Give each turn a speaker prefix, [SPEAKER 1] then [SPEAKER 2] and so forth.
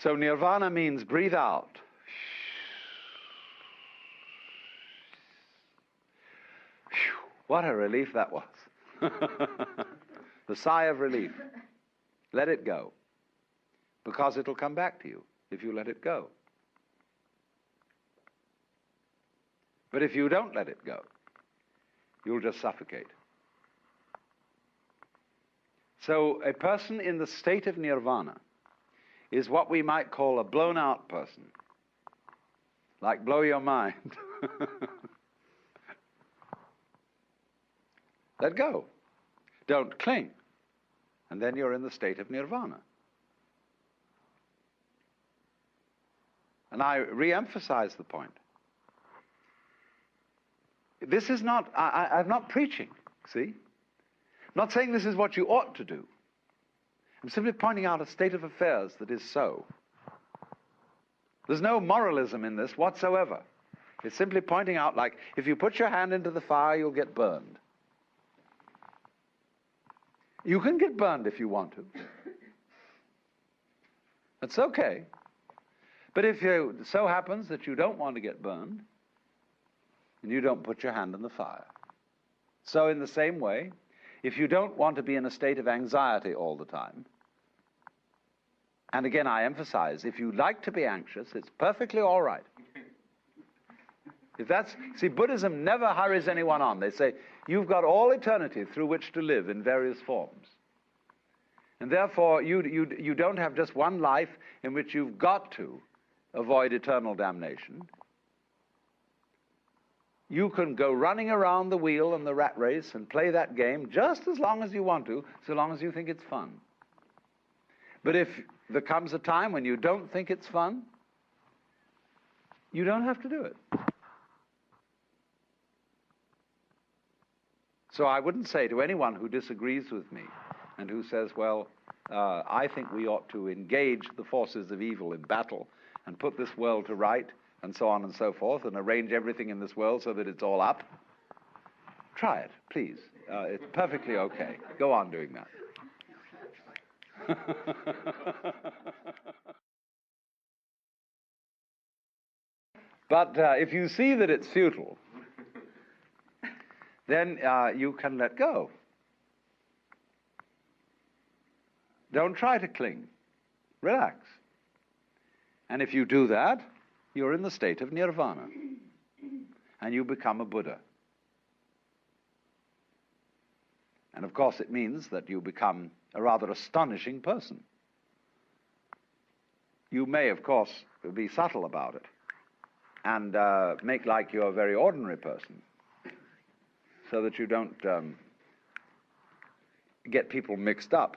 [SPEAKER 1] So nirvana means breathe out. What a relief that was. The sigh of relief. Let it go. Because it'll come back to you if you let it go. But if you don't let it go, you'll just suffocate. So a person in the state of nirvana is what we might call a blown out person. Like blow your mind. Let go. Don't cling. And then you're in the state of nirvana. And I re-emphasize the point. This is not, I'm not preaching, see? I'm not saying this is what you ought to do. I'm simply pointing out a state of affairs that is so. There's no moralism in this whatsoever. It's simply pointing out, like, if you put your hand into the fire, you'll get burned. You can get burned if you want to. That's okay. But if it so happens that you don't want to get burned, then you don't put your hand in the fire. So in the same way, if you don't want to be in a state of anxiety all the time, and again I emphasize, if you like to be anxious, it's perfectly all right. If that's, see, Buddhism never hurries anyone on. They say, you've got all eternity through which to live in various forms. And therefore, you don't have just one life in which you've got to avoid eternal damnation. You can go running around the wheel and the rat race and play that game just as long as you want to, so long as you think it's fun. But if there comes a time when you don't think it's fun, you don't have to do it. So I wouldn't say to anyone who disagrees with me and who says, well, I think we ought to engage the forces of evil in battle and put this world to right and so on and so forth and arrange everything in this world so that it's all up. Try it, please. It's perfectly okay. Go on doing that. But if you see that it's futile, then you can let go. Don't try to cling. Relax. And if you do that, you're in the state of nirvana. And you become a Buddha. And of course it means that you become a rather astonishing person. You may, of course, be subtle about it and make like you're a very ordinary person, so that you don't get people mixed up.